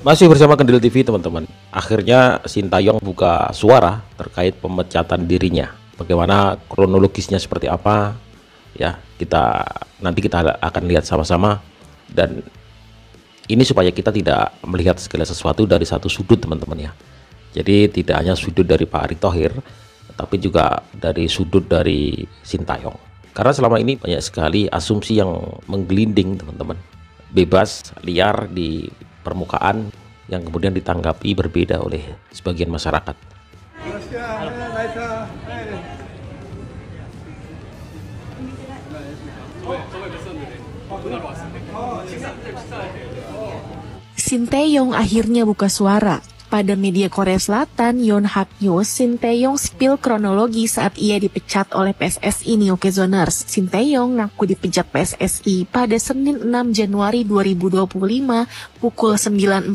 Masih bersama Kendil TV teman-teman. Akhirnya Sintayong buka suara terkait pemecatan dirinya. Bagaimana kronologisnya seperti apa? Ya, nanti kita akan lihat sama-sama. Dan ini supaya kita tidak melihat segala sesuatu dari satu sudut teman-teman ya. Jadi tidak hanya sudut dari Pak Erick Thohir, tapi juga dari sudut dari Sintayong. Karena selama ini banyak sekali asumsi yang menggelinding teman-teman. Bebas, liar di permukaan yang kemudian ditanggapi berbeda oleh sebagian masyarakat. Sintayong akhirnya buka suara. Pada media Korea Selatan, Yonhap News, Sintayong spill kronologi saat ia dipecat oleh PSSI Neokezoners. Sintayong ngaku dipecat PSSI pada Senin 6 Januari 2025 pukul 9.40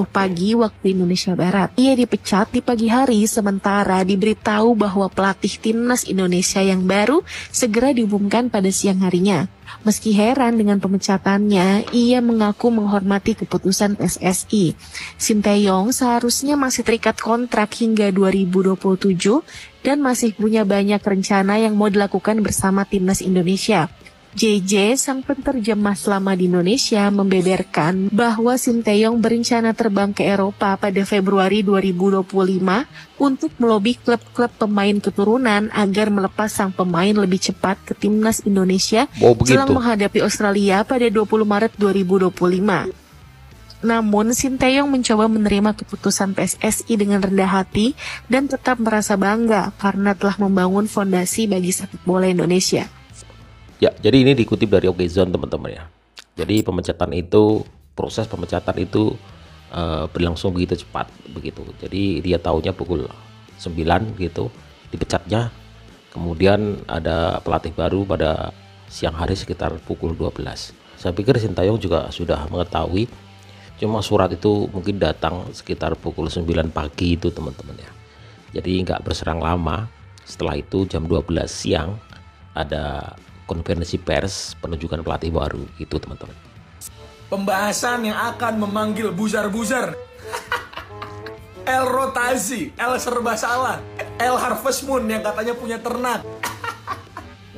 pagi waktu Indonesia Barat. Ia dipecat di pagi hari sementara diberitahu bahwa pelatih timnas Indonesia yang baru segera diumumkan pada siang harinya. Meski heran dengan pemecatannya, ia mengaku menghormati keputusan PSSI. Sintayong seharusnya masih terikat kontrak hingga 2027 dan masih punya banyak rencana yang mau dilakukan bersama timnas Indonesia. JJ, sang penerjemah selama di Indonesia, membeberkan bahwa Sintayong berencana terbang ke Eropa pada Februari 2025 untuk melobi klub-klub pemain keturunan agar melepas sang pemain lebih cepat ke timnas Indonesia jelang menghadapi Australia pada 20 Maret 2025. Namun, Sintayong mencoba menerima keputusan PSSI dengan rendah hati dan tetap merasa bangga karena telah membangun fondasi bagi sepak bola Indonesia. Ya, jadi ini dikutip dari Okezone teman-teman ya. Jadi proses pemecatan itu berlangsung begitu cepat begitu. Jadi dia tahunya pukul 9 gitu dipecatnya. Kemudian ada pelatih baru pada siang hari sekitar pukul 12. Saya pikir Sintayong juga sudah mengetahui. Cuma surat itu mungkin datang sekitar pukul 9 pagi itu teman-teman ya. Jadi nggak berserang lama. Setelah itu jam 12 siang ada konferensi pers penunjukan pelatih baru gitu teman-teman. Pembahasan yang akan memanggil buzar-buzar. El rotasi, El serba salah, El harvest moon yang katanya punya ternak.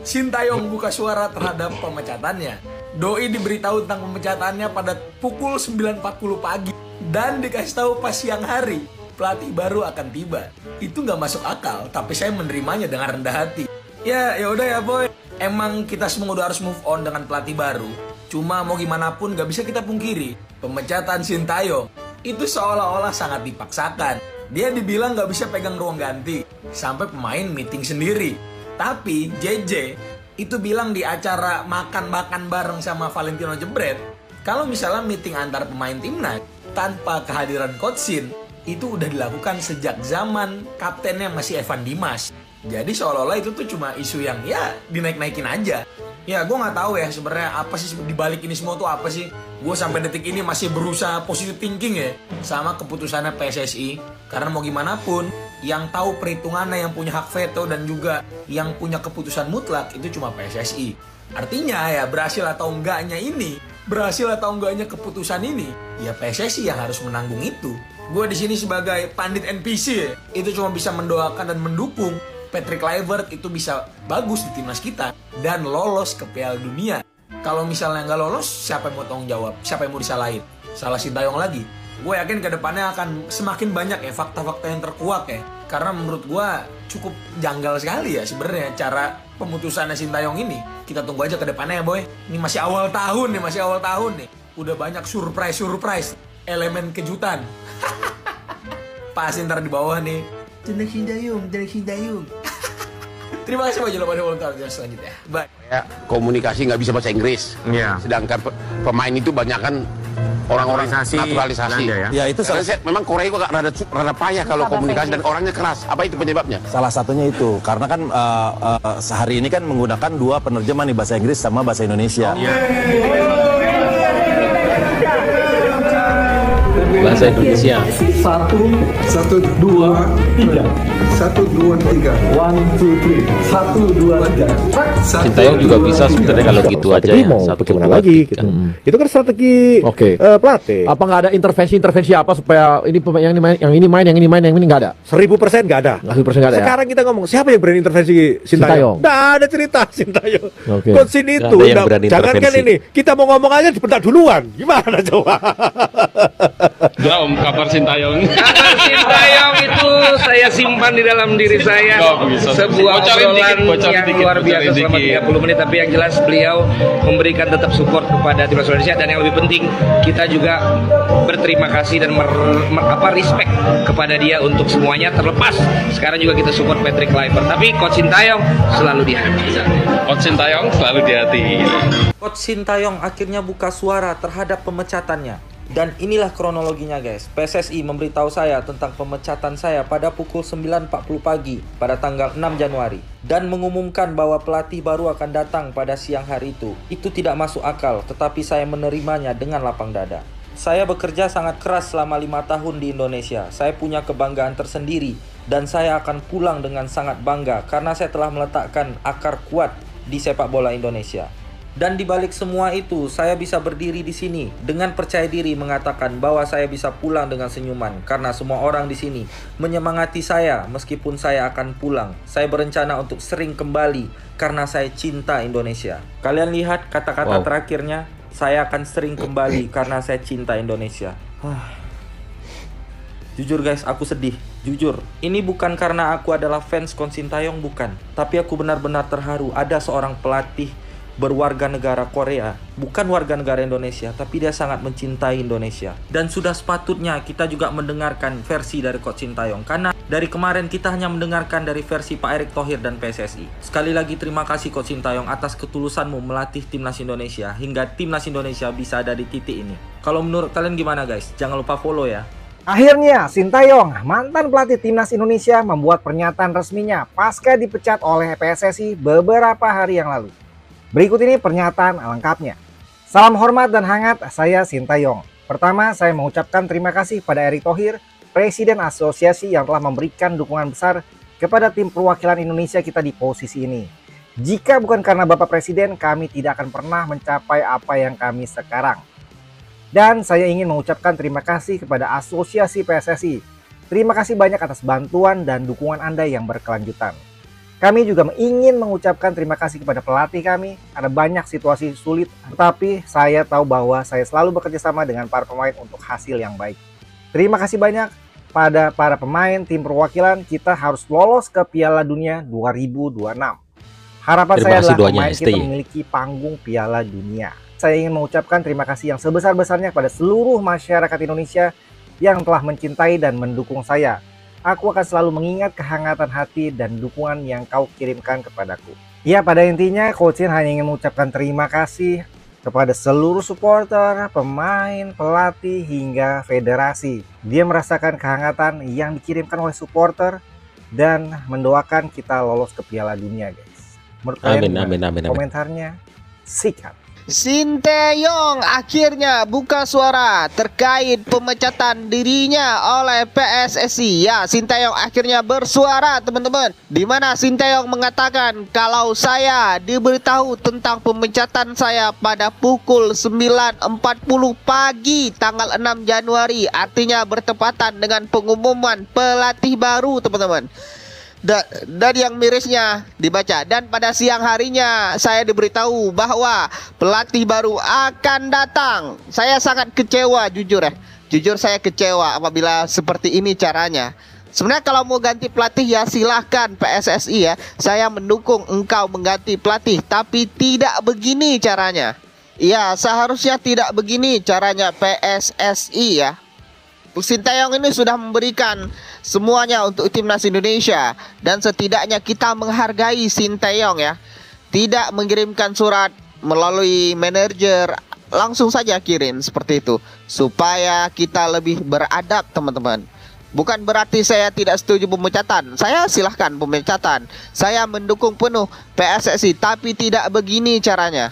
Sintayong buka suara terhadap pemecatannya. Doi diberitahu tentang pemecatannya pada pukul 9.40 pagi dan dikasih tahu pas siang hari pelatih baru akan tiba. Itu nggak masuk akal, tapi saya menerimanya dengan rendah hati. Ya udah ya boy. Emang kita semua udah harus move on dengan pelatih baru. Cuma mau gimana pun gak bisa kita pungkiri, pemecatan Sintayong itu seolah-olah sangat dipaksakan. Dia dibilang gak bisa pegang ruang ganti, sampai pemain meeting sendiri. Tapi JJ itu bilang di acara makan-makan bareng sama Valentino Jebret, kalau misalnya meeting antar pemain timnas tanpa kehadiran Coach Sin, itu udah dilakukan sejak zaman kaptennya masih Evan Dimas. Jadi seolah-olah itu tuh cuma isu yang ya dinaik-naikin aja. Ya gue nggak tahu ya sebenarnya apa sih dibalik ini semua tuh apa sih. Gue sampai detik ini masih berusaha positive thinking ya sama keputusannya PSSI. Karena mau gimana pun yang tahu perhitungannya, yang punya hak veto dan juga yang punya keputusan mutlak itu cuma PSSI. Artinya ya berhasil atau enggaknya keputusan ini ya PSSI yang harus menanggung itu. Gue di sini sebagai pandit NPC ya, itu cuma bisa mendoakan dan mendukung Patrick Kluivert itu bisa bagus di timnas kita dan lolos ke Piala Dunia. Kalau misalnya nggak lolos, siapa yang mau tanggung jawab? Siapa yang mau disalahin? Salah Sintayong lagi. Gue yakin ke depannya akan semakin banyak ya fakta-fakta yang terkuak ya. Karena menurut gue cukup janggal sekali ya sebenarnya cara pemutusannya Sintayong ini. Kita tunggu aja ke depannya ya boy. Ini masih awal tahun nih. Udah banyak surprise, elemen kejutan. Pasti ntar di bawah nih. Jelek Sintayong. Terima kasih banyak pada volunteer selanjutnya. Bye. Ya, komunikasi nggak bisa bahasa Inggris. Iya. Sedangkan pemain itu banyak kan orang-orang naturalisasi. Ya itu memang Korea kok rada payah kalau komunikasi dan orangnya keras. Apa itu penyebabnya? salah satunya itu karena kan sehari ini kan menggunakan dua penerjemah nih, bahasa Inggris sama bahasa Indonesia. bahasa Indonesia. 1, 2, 3. 1, 2, 3. 1, 2, 3. 1, 2, 3. Sintayong juga bisa sebenarnya kalau gitu aja ya. Mau Satu, bagaimana dua, lagi tiga. gitu. Itu kan strategi pelatih. Apa nggak ada intervensi apa supaya ini pemain yang ini main nggak ada? 1000% nggak ada. 1000% nggak ada. Sekarang kita ngomong siapa yang berani intervensi Sintayong? Nggak ada cerita Sintayong. Coach Shin itu jangankan ini, kita mau ngomong aja dibentak duluan. Gimana coba? Om, kabar Sintayong. Kabar Sintayong itu saya simpan di dalam diri saya. Sebuah obrolan yang luar biasa selama 30 menit. Tapi yang jelas beliau memberikan tetap support kepada timnas Indonesia. Dan yang lebih penting, kita juga berterima kasih dan respect kepada dia untuk semuanya. Terlepas sekarang juga kita support Patrick Kluivert. Tapi Coach Sintayong selalu di hati. Coach Sintayong selalu di hati. Coach Sintayong akhirnya buka suara terhadap pemecatannya. Dan inilah kronologinya guys. PSSI memberitahu saya tentang pemecatan saya pada pukul 9.40 pagi pada tanggal 6 Januari. Dan mengumumkan bahwa pelatih baru akan datang pada siang hari itu. Itu tidak masuk akal, tetapi saya menerimanya dengan lapang dada. Saya bekerja sangat keras selama 5 tahun di Indonesia. Saya punya kebanggaan tersendiri. Dan saya akan pulang dengan sangat bangga karena saya telah meletakkan akar kuat di sepak bola Indonesia. Dan di balik semua itu, saya bisa berdiri di sini dengan percaya diri mengatakan bahwa saya bisa pulang dengan senyuman karena semua orang di sini menyemangati saya meskipun saya akan pulang. Saya berencana untuk sering kembali karena saya cinta Indonesia. Kalian lihat kata-kata terakhirnya, saya akan sering kembali karena saya cinta Indonesia. Jujur guys, aku sedih. Jujur, ini bukan karena aku adalah fans Coach Sintayong, bukan. Tapi aku benar-benar terharu ada seorang pelatih berwarga negara Korea, bukan warga negara Indonesia, tapi dia sangat mencintai Indonesia. Dan sudah sepatutnya kita juga mendengarkan versi dari Coach Sintayong, karena dari kemarin kita hanya mendengarkan dari versi Pak Erick Thohir dan PSSI. Sekali lagi terima kasih Coach Sintayong atas ketulusanmu melatih timnas Indonesia hingga timnas Indonesia bisa ada di titik ini. Kalau menurut kalian gimana guys? Jangan lupa follow ya. Akhirnya Sintayong, mantan pelatih timnas Indonesia, membuat pernyataan resminya pasca dipecat oleh PSSI beberapa hari yang lalu. Berikut ini pernyataan lengkapnya. Salam hormat dan hangat, saya Sintayong. Pertama, saya mengucapkan terima kasih pada Erick Thohir, Presiden Asosiasi yang telah memberikan dukungan besar kepada tim perwakilan Indonesia kita di posisi ini. Jika bukan karena Bapak Presiden, kami tidak akan pernah mencapai apa yang kami sekarang. Dan saya ingin mengucapkan terima kasih kepada Asosiasi PSSI. Terima kasih banyak atas bantuan dan dukungan Anda yang berkelanjutan. Kami juga ingin mengucapkan terima kasih kepada pelatih kami. Ada banyak situasi sulit, tetapi saya tahu bahwa saya selalu bekerja sama dengan para pemain untuk hasil yang baik. Terima kasih banyak pada para pemain tim perwakilan. Kita harus lolos ke Piala Dunia 2026. Harapan saya adalah pemain kita memiliki panggung Piala Dunia. Saya ingin mengucapkan terima kasih yang sebesar-besarnya kepada seluruh masyarakat Indonesia yang telah mencintai dan mendukung saya. Aku akan selalu mengingat kehangatan hati dan dukungan yang kau kirimkan kepadaku. Ya, pada intinya Coach Shin hanya ingin mengucapkan terima kasih kepada seluruh supporter, pemain, pelatih, hingga federasi. Dia merasakan kehangatan yang dikirimkan oleh supporter dan mendoakan kita lolos ke Piala Dunia, guys. Menurut kalian gimana? Komentarnya sikat. Sintayong akhirnya buka suara terkait pemecatan dirinya oleh PSSI. Ya, Sintayong akhirnya bersuara teman-teman. Dimana Sintayong mengatakan kalau saya diberitahu tentang pemecatan saya pada pukul 9.40 pagi tanggal 6 Januari. Artinya bertepatan dengan pengumuman pelatih baru teman-teman. Dan yang mirisnya dibaca, dan pada siang harinya saya diberitahu bahwa pelatih baru akan datang. Saya sangat kecewa, jujur ya. Jujur saya kecewa apabila seperti ini caranya. Sebenarnya kalau mau ganti pelatih ya silahkan PSSI ya. Saya mendukung engkau mengganti pelatih, tapi tidak begini caranya. Ya, seharusnya tidak begini caranya PSSI ya. Sintayong ini sudah memberikan semuanya untuk timnas Indonesia, dan setidaknya kita menghargai Sintayong ya. Tidak mengirimkan surat melalui manajer, langsung saja kirim seperti itu supaya kita lebih beradab teman-teman. Bukan berarti saya tidak setuju pemecatan. Saya silahkan pemecatan. Saya mendukung penuh PSSI, tapi tidak begini caranya.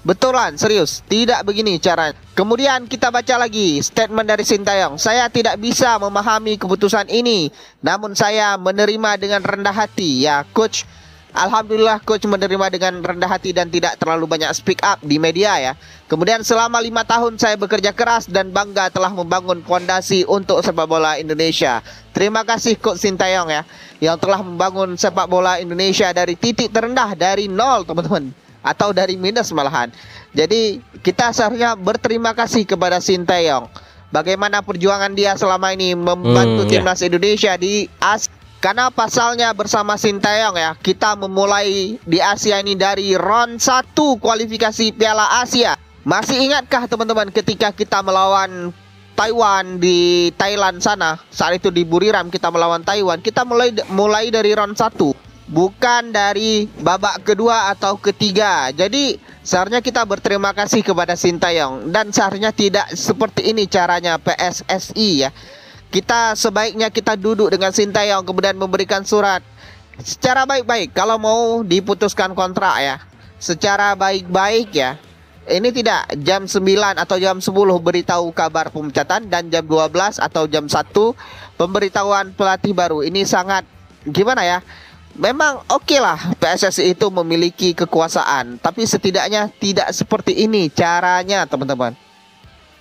Betulan, serius, tidak begini caranya. Kemudian kita baca lagi statement dari Sintayong. Saya tidak bisa memahami keputusan ini, namun saya menerima dengan rendah hati. Ya, coach, alhamdulillah coach menerima dengan rendah hati dan tidak terlalu banyak speak up di media ya. Kemudian selama 5 tahun saya bekerja keras dan bangga telah membangun fondasi untuk sepak bola Indonesia. Terima kasih Coach Sintayong ya, yang telah membangun sepak bola Indonesia dari titik terendah, dari nol teman-teman, atau dari minus malahan. Jadi kita seharusnya berterima kasih kepada Sintayong. Bagaimana perjuangan dia selama ini membantu timnas Indonesia di Asia. Karena pasalnya bersama Sintayong ya, kita memulai di Asia ini dari round 1 kualifikasi Piala Asia. Masih ingatkah teman-teman ketika kita melawan Taiwan di Thailand sana? Saat itu di Buriram kita melawan Taiwan. Kita mulai dari round 1, bukan dari babak kedua atau ketiga. Jadi seharusnya kita berterima kasih kepada Sintayong. Dan seharusnya tidak seperti ini caranya PSSI ya. Kita sebaiknya kita duduk dengan Sintayong, kemudian memberikan surat secara baik-baik. Kalau mau diputuskan kontrak ya, secara baik-baik ya. Ini tidak jam 9 atau jam 10 beritahu kabar pemecatan, dan jam 12 atau jam 1 pemberitahuan pelatih baru. Ini sangat gimana ya? Memang oke lah PSSI itu memiliki kekuasaan, tapi setidaknya tidak seperti ini caranya teman-teman.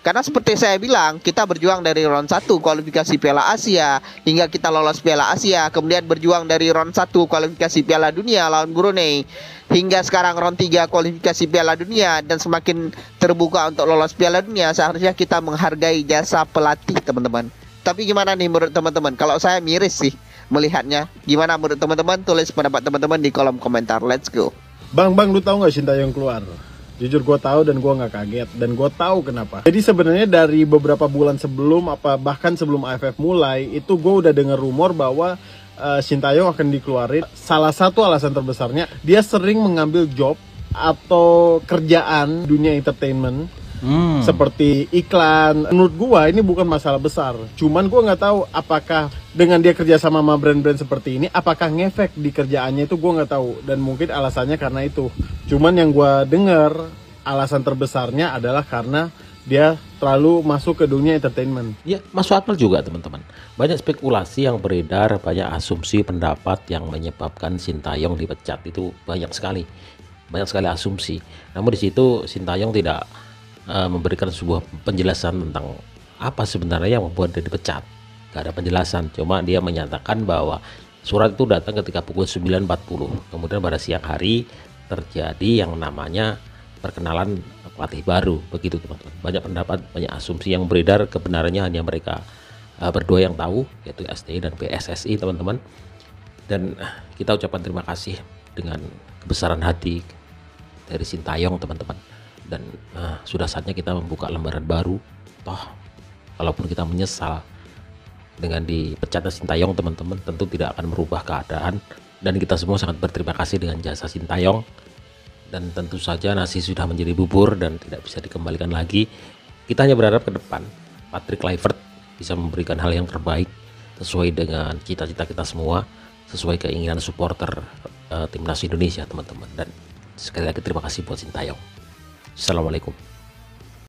Karena seperti saya bilang, kita berjuang dari round 1 kualifikasi Piala Asia hingga kita lolos Piala Asia, kemudian berjuang dari round 1 kualifikasi Piala Dunia lawan Brunei hingga sekarang round 3 kualifikasi Piala Dunia, dan semakin terbuka untuk lolos Piala Dunia. Seharusnya kita menghargai jasa pelatih teman-teman. Tapi gimana nih menurut teman-teman? Kalau saya miris sih melihatnya. Gimana menurut teman-teman? Tulis pendapat teman-teman di kolom komentar. Let's go. Bang, lu tahu nggak Sintayong keluar? Jujur gue tahu dan gue nggak kaget, dan gue tahu kenapa. Jadi sebenarnya dari beberapa bulan sebelum, bahkan sebelum AFF mulai, itu gue udah dengar rumor bahwa Sintayong akan dikeluarin. Salah satu alasan terbesarnya, dia sering mengambil job atau kerjaan dunia entertainment, seperti iklan. Menurut gue ini bukan masalah besar. Cuman gue nggak tahu apakah dengan dia kerja sama brand-brand seperti ini, apakah ngefek di kerjaannya, itu gue nggak tahu. Dan mungkin alasannya karena itu. Cuman yang gue dengar, alasan terbesarnya adalah karena dia terlalu masuk ke dunia entertainment. Ya, masuk akal juga teman-teman. Banyak spekulasi yang beredar, banyak asumsi pendapat yang menyebabkan Sintayong dipecat. Itu banyak sekali asumsi. Namun di situ Sintayong tidak memberikan sebuah penjelasan tentang apa sebenarnya yang membuat dia dipecat. Gak ada penjelasan, cuma dia menyatakan bahwa surat itu datang ketika pukul 9.40. Kemudian pada siang hari terjadi yang namanya perkenalan pelatih baru, begitu teman-teman. Banyak pendapat, banyak asumsi yang beredar, kebenarannya hanya mereka berdua yang tahu, yaitu STI dan PSSI teman-teman. Dan kita ucapkan terima kasih dengan kebesaran hati dari Sintayong teman-teman. Dan sudah saatnya kita membuka lembaran baru. Toh kalaupun kita menyesal dengan dipecatnya Sintayong teman-teman, tentu tidak akan merubah keadaan. Dan kita semua sangat berterima kasih dengan jasa Sintayong. Dan tentu saja nasi sudah menjadi bubur dan tidak bisa dikembalikan lagi. Kita hanya berharap ke depan Patrick Kluivert bisa memberikan hal yang terbaik sesuai dengan cita-cita kita semua, sesuai keinginan supporter timnas Indonesia teman-teman. Dan sekali lagi terima kasih buat Sintayong. Assalamualaikum.